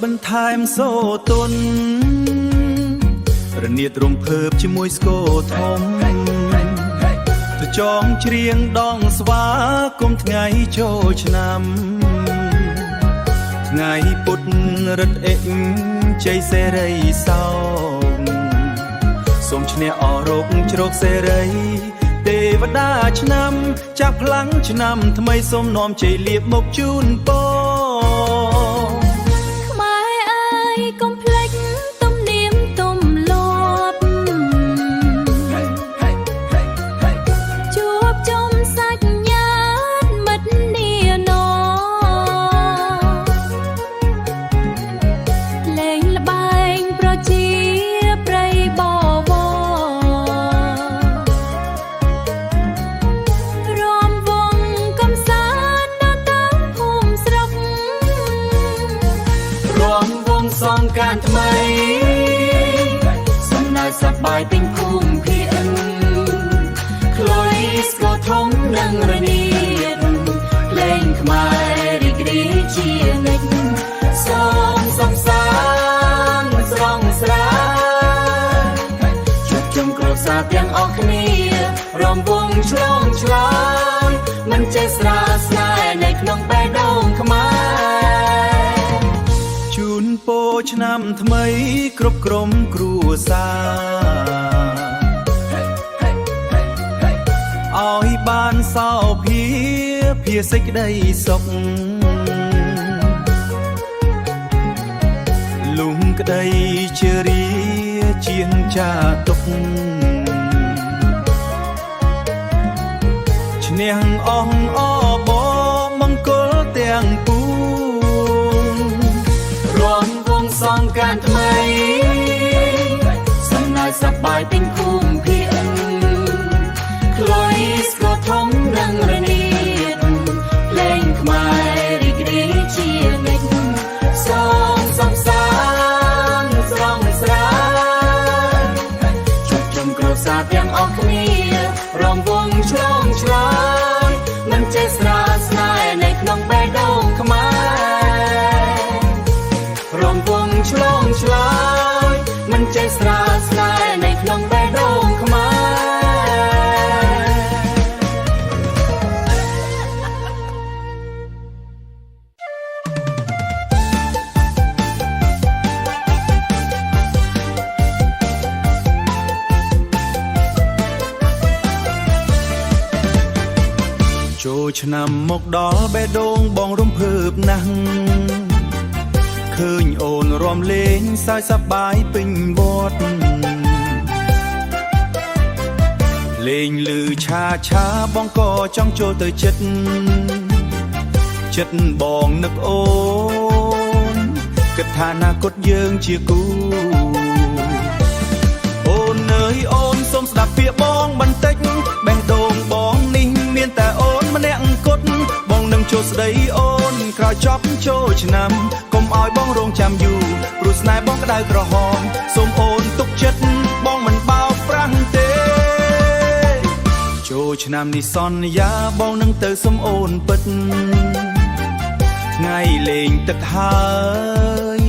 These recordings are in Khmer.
បន្ថែមសូទុនរនាតរំភើបជាមួយស្គរធំទៅចងច្រៀងដងស្វាគមថ្ងៃចូលឆ្នាំថ្ងៃពុទ្ធរត់អេកជ័យសេរីសោកសូមឈ្នះអរោគជ្រោកសេរីទេវតាឆ្នាំចាក់ផ្លាំងឆ្នាំថ្មីសូមនាំជ័យលាភមកជូនពរខ្មែរអើយកុំភ្លេចទំនៀមទម្លាប់ជួបជុំសាច់ញាតិមិត្តនានាលេងល្បែងប្រជាប្រិយបវរសងការថ្មីសំណើសប្បាយពេញភូមិភៀនក្លុយស្គរធំនិងរនាតលេងខ្មែររីករាយជានិច្ចសូមសំសានស្រងស្រាយជួបជុំគ្រួសារទាំងអស់គ្នារំវង់ឆ្លងឆ្លើយមិនចេះស្រាស្នេហ៍នៅក្នុងបេះដូងខ្មែរជូនពរឆ្នាំថ្មីគ្រប់ក្រុមគ្រួសារឲ្យបានសោភាសេចក្តីសុខលំក្តីជារាជាងចាទុកឈ្នះអស់អបមង្គលទាំងពួងរំវងសងការថ្មីសំណើសប្បាយពេញភូមិភាគក្លុយស្គរធំនិងរនាតលេងខ្មែររីករាយជានិច្ចសូមសំសានស្រងស្រាយជួបជុំគ្រួសារទាំងអស់គ្នារំវង់ឆ្លងឆ្លើយមិនចេះស្រាស្នេហ៍នៅក្នុងបេះដូងខ្មែររំវង់ឆ្លងឆ្លើយមិនចេះស្រាស្នេហ៍នៅក្នុងបេះដូងខ្មែរចូលឆ្នាំមកដល់បេះដូងបងរំភើបណាស់ឃើញអូនរំលេងសើចសប្បាយពេញវត្តលេងលឺឆាបងក៏ចង់ចូលទៅចិត្តបងនឹកអូនគិតថាអនាគតយើងជាគូអូនអើយអូនសូមស្ដាប់ពាក្យបងបន្តិចបេះដូងបងនេះមានតែអូនម្នាក់គត់បងនឹងចូលស្ដីអូនក្រោយចប់ចូលឆ្នាំកុំឲ្យបងរងចាំយូរព្រោះស្នេហ៍បងក្តៅក្រហមសូមអូនទុកចិត្តបងមិនបោកប្រាស់ទេចូលឆ្នាំនេះសន្យាបងនឹងទៅសុំអូនពិតថ្ងៃលេងទឹកហើយ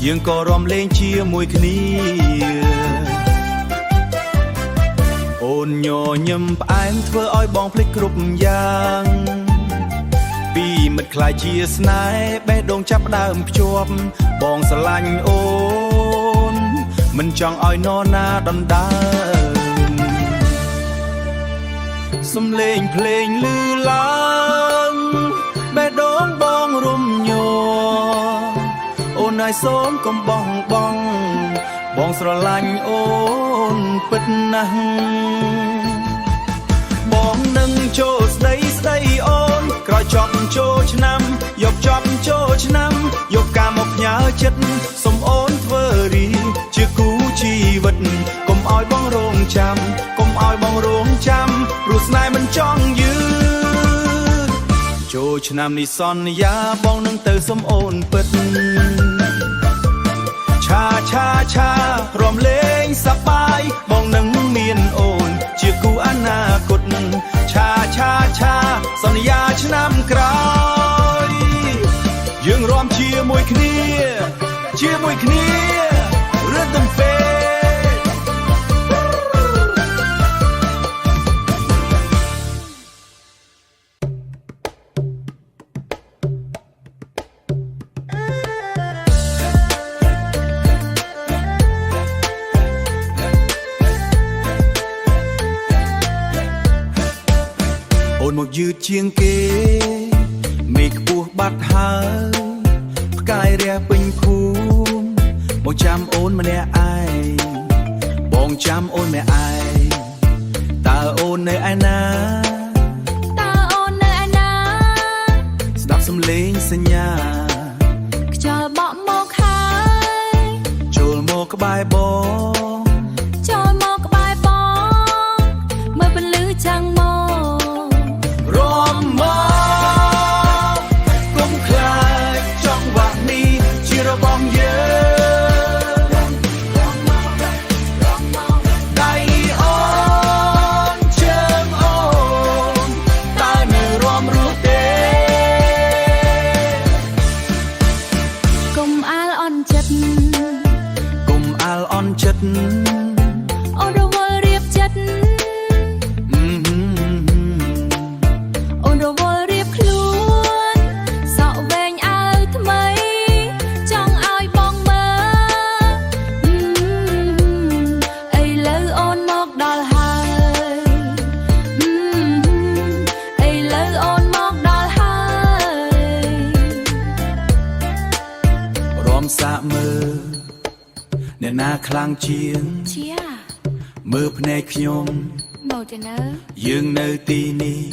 យើងក៏រំលេងជាមួយគ្នាអូនញញឹមផ្អែមធ្វើឲ្យបងភ្លេចគ្រប់យ៉ាងពីមិត្តខ្លាយជាស្នេហ៍បេះដូងចាប់ដើមភ្ជាប់បងស្រឡាញ់អូនមិនចង់ឲ្យនរណាដណ្ដើមសំឡេងភ្លេងឮឡើងបេះដូងបងរំញ័រអូនឲ្យសូមកុំបោះបង់បងស្រឡាញ់អូនពិតណាស់បងនឹងចូលស្ដីអូនក្រោយចប់ចូលឆ្នាំយកចប់ចូលឆ្នាំយកការមកផ្ញើចិត្តសុំអូនធ្វើរីជាគូជីវិតកុំឲ្យបងរងចាំកុំឲ្យបងរងចាំព្រោះស្នេហ៍មិនចង់យឺតចូលឆ្នាំនេះសន្យាបងនឹងទៅសុំអូនពិតឆារំលេងសប្បាយបងនឹងមានអូនជាគូអនាគតឆាសន្យាឆ្នាំក្រោយយើងរួមជាមួយគ្នា ជាមួយគ្នារឿងទំពេអូនមកយឺតជាងគេមេឃខ្ពស់បាត់ហើយផ្កាយរះពេញភូមិបងចាំអូនម្នាក់ឯងបងចាំអូនម្នាក់ឯងតើអូននៅឯណាតើអូននៅឯណាស្ដាប់សំឡេងសញ្ញាខ្យល់បក់មកហើយចូលមកក្បែរបងចូលមកក្បែរបងមើលពន្លឺចាំងមករំមកកុំខ្លាចចង់វ៉ាក់នេះជារបស់យើងដៃអូនជើងអូនតើនៅរំរស់ទេកុំអាលអន់ចិត្តកុំអាលអន់ចិត្តអូនរវល់រៀបចិត្តអូនរវល់រៀបខ្លួនសក់វែងអាវថ្មីចង់ឲ្យបងមើលឥឡូវអូនមកដល់ហើយឥឡូវអូនមកដល់ហើយរំសាកមើលអ្នកណាខ្លាំងជាងជាមើលភ្នែកខ្ញុំមកទៅនៅយើងនៅទីនេះ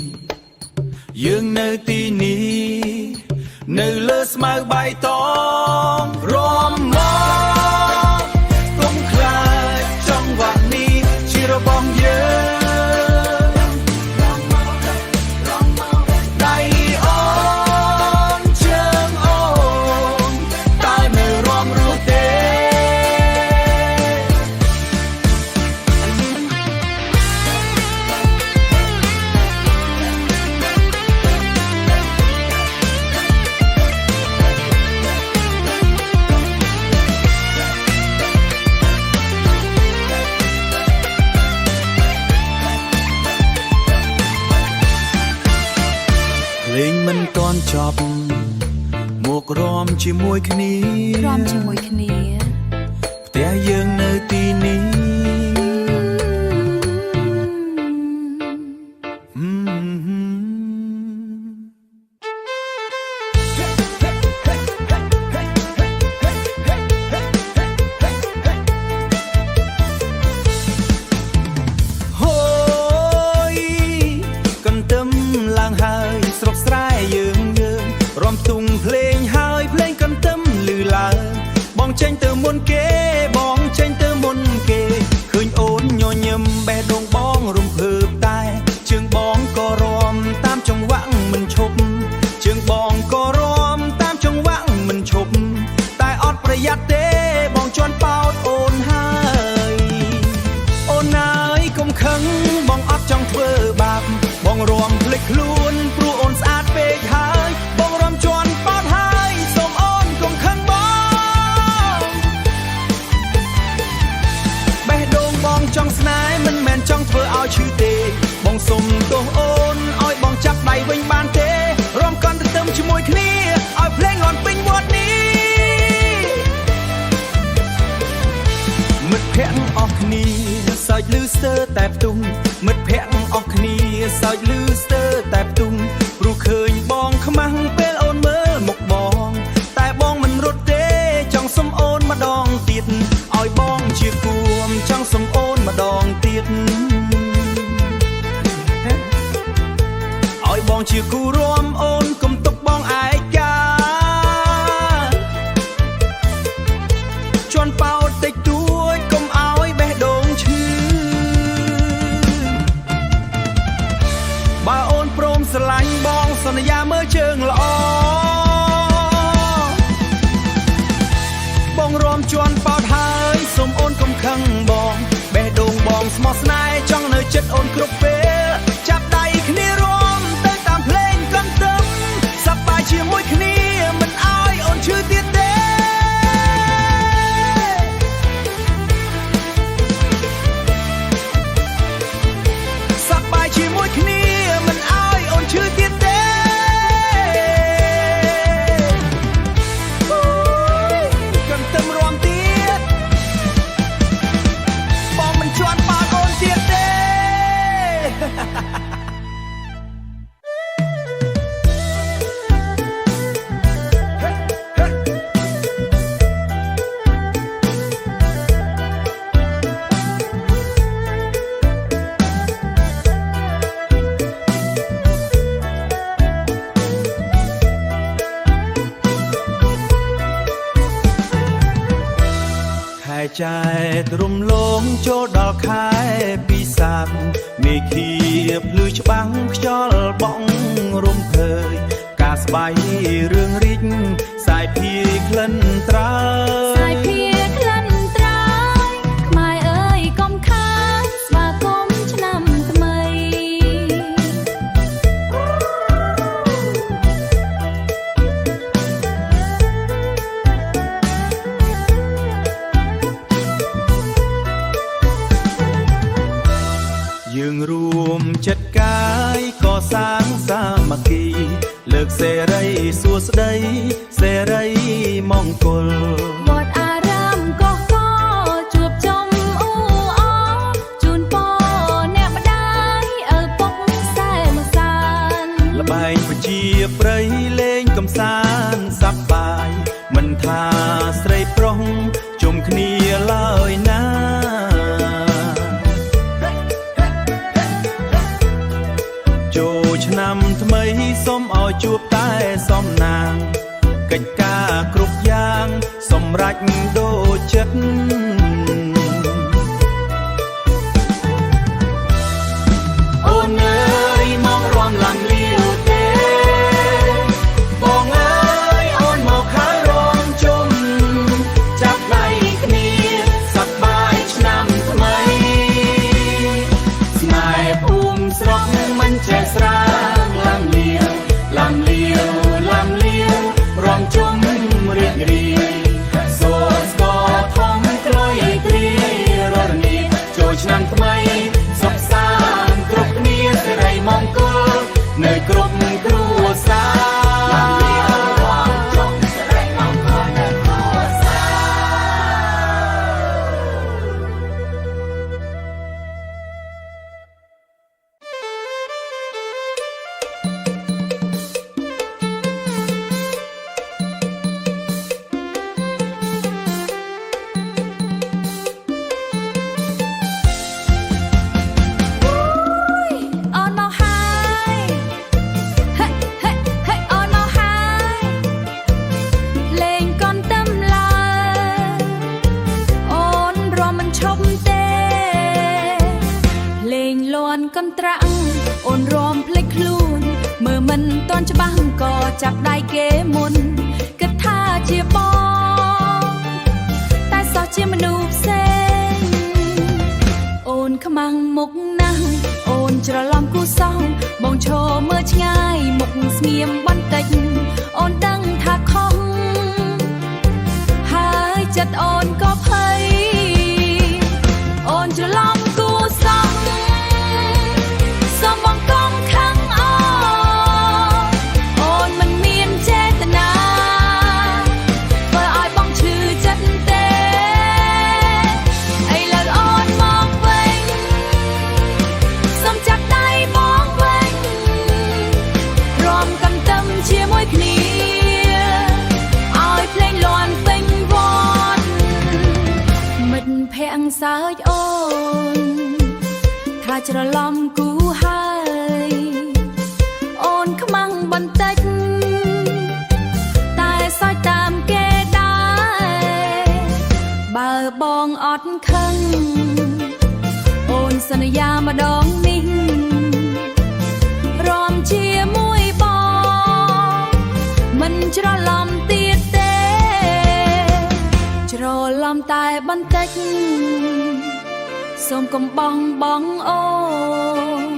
យើងនៅទីនេះនៅលើស្មៅបៃតងរំមកកុំខ្លាចចង់វ៉ាក់នេះជារបស់យើងដៃអូនជើងអូនតើនៅរំរស់ទេលេងមិនទាន់ចប់មករំជាមួយគ្នារំជាមួយគ្នាផ្ទះយើងនៅទីនេះហូយកន្ទឹមឡើងហើយស្រុកស្រែយើងរំទុំភ្លេងហើយភ្លេងកន្ទឹមឮឡើងបងចេញទៅមុនគេបងចេញទៅមុនគេឃើញអូនញញឹមបេះដូងបងរំភើបតែជើងបងក៏រំតាមចង្វាក់មិនឈប់ជើងបងក៏រំតាមចង្វាក់មិនឈប់តែអត់ប្រយ័ត្នទេបងជន់ប៉ោតអូនហើយអូនហើយកុំខឹងបងអត់ចង់ធ្វើបាបបងរំភ្លេចខ្លួនព្រោះអូនស្អាតពេកហើយបងរំជន់ប៉ោតហើយសូមអូនកុំខឹងបងបេះដូងបងចង់ស្នេហ៍មិនមែនចង់ធ្វើឲ្យឈឺទេបងសុំទោសអូនឲ្យបងចាប់ដៃវិញបានទេរំកន់ទៅជាមួយគ្នាឲ្យភ្លេងលាន់ពេញវត្តនេះមិត្តភក្តិអស់គ្នាសើចឮស្ទើរតែផ្ទុំមិត្តភក្តិអស់គ្នាសើចឮស្ទើរតែផ្ទុំព្រោះឃើញបងខ្មាំងពេលអូនមើលមុខបងតែបងមិនរត់ទេចង់សុំអូនម្ដងទៀតឲ្យបងជាគួមចង់សុំអូនម្ដងទៀតឲ្យបងជាគូរួមអូនកុំទុកបងឯកាជន់ប៉ោតតិចតួចកុំឲ្យបេះដូងឈឺបើអូនព្រមស្រឡាញ់បងសន្យាមើលជើងល្អបងរំជន់ប៉ោតហើយសូមអូនកុំខឹងបងបេះដូងបងស្មោះស្នេហ៍ចង់នៅចិត្តអូនគ្រប់ពេលចាប់ដៃគ្នារួមទៅតាមភ្លេងកន្ទឹមសប្បាយជាមួយគ្នាមិនឲ្យអូនឈឺទៀតទេ ចែករំលងចូលដល់ខែពិសាទមេឃាភ្លឺច្បាំងខ្យល់បងរំភើយការស្បៃរឿងរីកសាយភាយក្លិនត្រើយ សាយភាយក្លិនត្រើយខ្មែរអើយកុំខានស្វាគមន៍ឆ្នាំថ្មី យើងរួមចិត្តកាយកសាងសាមគ្គីលើកសេរីសួស្តីសេរីមង្គល វត្តអារាមកកកជួបជុំអ៊ូអជូនពរអ្នកម្ដាយឪពុកសែនសាន ល្បែងប្រជាប្រិយលេងកំសាន្តសប្បាយមិនថាស្រីប្រុសជុំគ្នាឡើយណាចូលឆ្នាំថ្មីសូមឲ្យជួបតែសំណាងកិច្ចការគ្រប់យ៉ាងសម្រេចដូចចិត្តអូនអើយមករំលងលីវទេបងអើយអូនមកហើយរំជុំចាប់ដៃគ្នាសប្បាយឆ្នាំថ្មីស្នេហ៍ភូមិស្រុកមិនចេះស្រាងឡាំលាវឡាំលាវឡាំលាវរំជុំរៀបរៀសូរស្គរធំក្លុយត្រៀររនីចូលឆ្នាំថ្មីសុខសាន្តគ្រប់គ្នាសិរីមង្គលនៅគ្រប់គ្រួសារឡាំលាវរំជុំសិរីមង្គលនៅគ្រួសារអូនមកហើយហេហេហេអូនមកហើយលេងកនតំឡើយអូនរំមិនឈប់ទេលេងលន់កន្ត្រាក់អូនរំភ្លេចខ្លួនមើលមិនទាន់ច្បាស់ក៏ចាប់ដៃគេមុនគិតថាជាបងតែសោះជាមនុស្សផ្សេងអូនខ្មាំងមុខណាស់អូនច្រឡំគូសងបងឈរមើលឆ្ងាយមុខស្ងៀមបន្តិចអូនដឹងថាខុសហើយចិត្តអូនក៏ភ័យអូនច្រឡំគូសងសូមបងកុំខឹងអូនមិនមានចេតនាធ្វើឲ្យបងឈឺចិត្តទេឥឡូវអូនមកវិញសូមចាប់ដៃបងវិញរំកំតឹមជាមួយគ្នាឲ្យភ្លេងលាន់ពេញវត្តមិត្តភក្តិសើចអូនថាច្រឡំគូហើយអូនខ្មាំងបន្តិចតែសើចតាមគេដែរបើបងអត់ខឹងអូនសន្យាម្ដងនេះរំជាមួយបងមិនច្រឡំទៀតទេច្រឡំតែបន្តិចសូមកុំបោះបង់អូន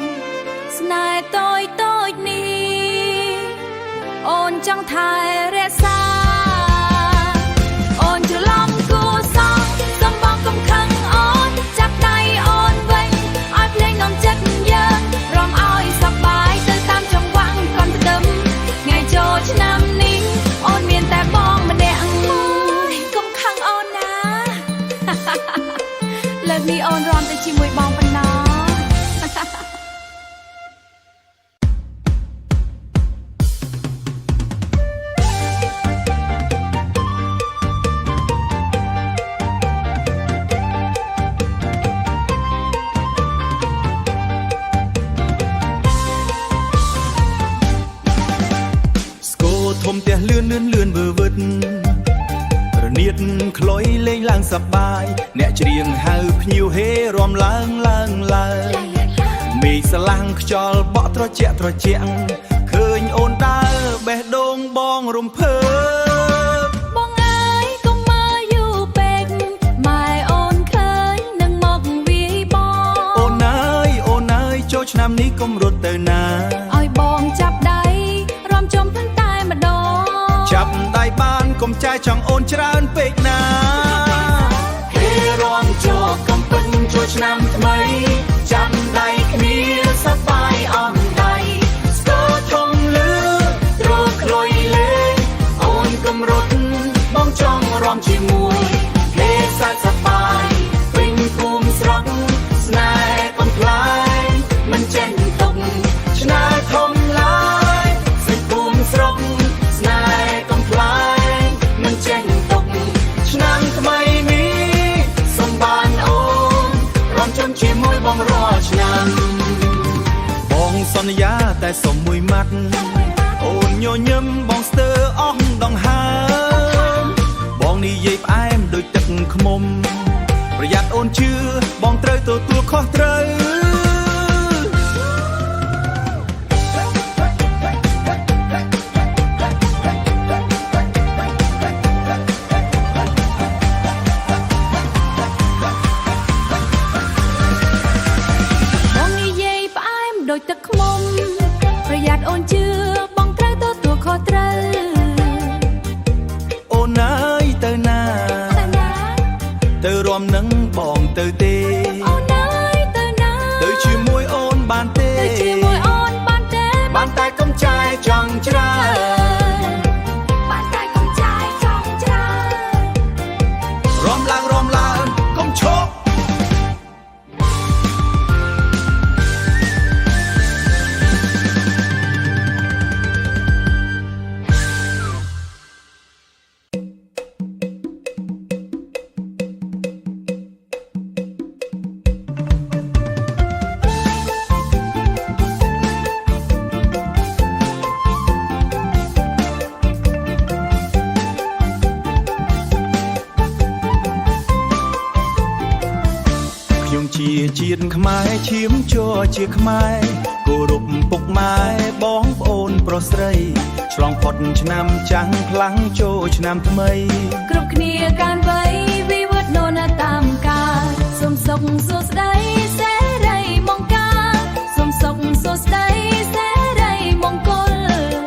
ស្នេហ៍តូចតូចនេះអូនចង់ថែរក្សាអូនច្រឡំគូសងសូមបងកុំខឹងអូនចាប់ដៃអូនវិញឲ្យភ្លេងនាំចិត្តយើងរំឲ្យសប្បាយទៅតាមចង្វាក់កន្ទឹមថ្ងៃចូលឆ្នាំនេះអូនមានតែបងម្នាក់កុំខឹងអូនណា លើកនេះអូនរំទៅជាមួយបងប៉ុណ្ណោះ ធំផ្ទះលឿនលឿនលឿនវើវិតរ នាតក្លុយលេងឡើងសប្បាយអ្នកច្រៀងហៅភ្ញៀវហេរំឡើងមេឃស្លាំងខ្យល់បក់ត្រជាក់ឃើញអូនដើរបេះដូងបងរំភើបបងអើយកុំមើលយូរពេកម៉ែអូនឃើញនឹងមកវាយបងអូនអើយចូលឆ្នាំនេះកុំរត់ទៅណាឲ្យបងចាប់ដៃរំចំthânតែម្ដងចាប់ដៃបានកុំចាយចង់អូនច្រើនពេកណាហេរំចូលកំពិនចូលឆ្នាំថ្មីចាំដៃគ្នាសប្បាយអស់ដៃស្គរធំលឺត្រក្លុយលេងអូនកុំរត់បងចង់រំជាមួយហេសាច់សប្បាយពេញភូមិស្រុកស្នេហ៍កំប្លែងមិនចេញទុកឆ្នេរធំឡើយសិភូមិស្រុកស្នេហ៍កំប្លែងមិនចេញទុកឆ្នាំថ្មីនេះសំបានអូនរំចំជាមួយបងរាល់ឆ្នាំបងសន្យាតែសុំមួយម៉ាត់អូនញញឹមបងស្ទើរអស់ដង្ហើមបងនិយាយផ្អែមដូចទឹកខ្មុំប្រយ័ត្នអូនជឿបងត្រូវទទួលខុសត្រូវដូចទឹកខ្មុំប្រយ័ត្នអូនជឿបងត្រូវទទួលខុសត្រូវអូនអើយទៅណាទៅរំនឹងបងទៅទេអូនអើយទៅណាទៅជាមួយអូនបានទេបានតែកុំចាយចង់ច្រើនបានតែកុំចាយចង់ច្រើនរំឡើងកុំឈប់ជាជាតិខ្មែរឈាមជ័រជាខ្មែរគោរពពុកម៉ែបងប្អូនប្រុសស្រីឆ្លងផុតឆ្នាំចាំងខ្លាំងចូលឆ្នាំថ្មីគ្រប់គ្នាកានវ័យវិវត្តនរតាមកាលសូមសុខសួស្តីសេរីមង្គលសូមសុខសួស្តីសេរីមង្គល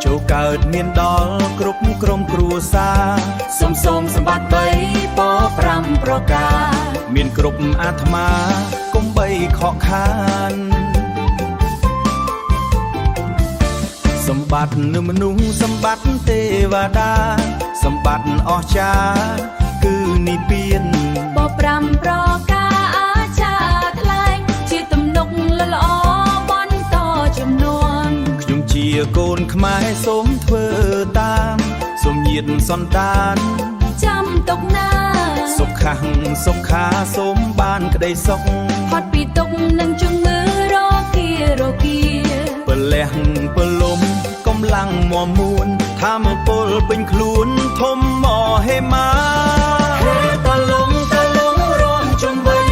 ចូលកើតមានដល់គ្រប់ក្រុមគ្រួសារសូមសម្បត្តិ3ព5ប្រការមានគ្រប់អាត្មាកុំបីខកខានសម្បត្តិនៅមនុស្សសម្បត្តិទេវតាសម្បត្តិអស្ចារ្យគឺនិព្វានប5ប្រការអាចារ្យថ្លែងជាទំនុកល្អបន្តចំនួនខ្ញុំជាកូនខ្មែរសូមធ្វើតាមសូមញាតិសន្តានចាំទុកណាសុខាសូមបានក្តីសុខផុតពីទុក្ខនិងជំងឺរោគាពលះពលំកម្លាំងមមួនធម្មពលពេញខ្លួនធំមហេមាហេតលំរំជំវិញ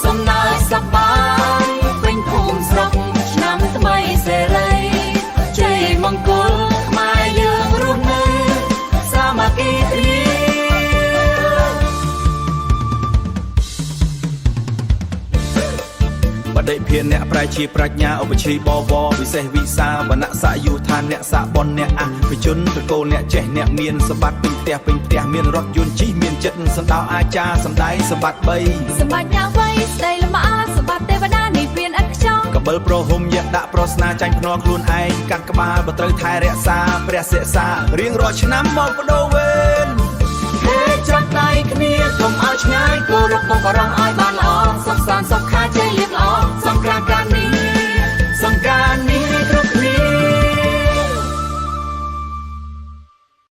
សំណើសប្បាយពេញភូមិស្រុកឆ្នាំថ្មីសេរីជ័យមង្គលខ្មែរយើងរស់នៅសាមគ្គីគ្នាបដិភានអ្នកប្រាជ្ញាប្រាជ្ញាឧបជ័យបវរវិសេសវិសាវណៈសយុធានអ្នកសាបុនអ្នកអភិជនតកូលអ្នកចេះអ្នកមានសម្បត្តិពេញផ្ទះមានរថយន្តជិះមានចិត្តសម្ដៅអាចារ្យសម្ដែងសម្បត្តិ3សម្បត្តិយ៉ាងវៃស្ដីលំអសម្បត្តិទេវតានិព្វានឥតខ្ចោះកបិលប្រហុំយៈដាក់ប្រស្នាចាញ់ភ្នាល់ខ្លួនឯងកាត់ក្បាលបើត្រូវថែរក្សាព្រះសិក្សារៀងរាល់ឆ្នាំមកបដូរវេនហេចាប់ដៃគ្នាកុំឲ្យឆ្ងាយគោរពបងបរំឲ្យ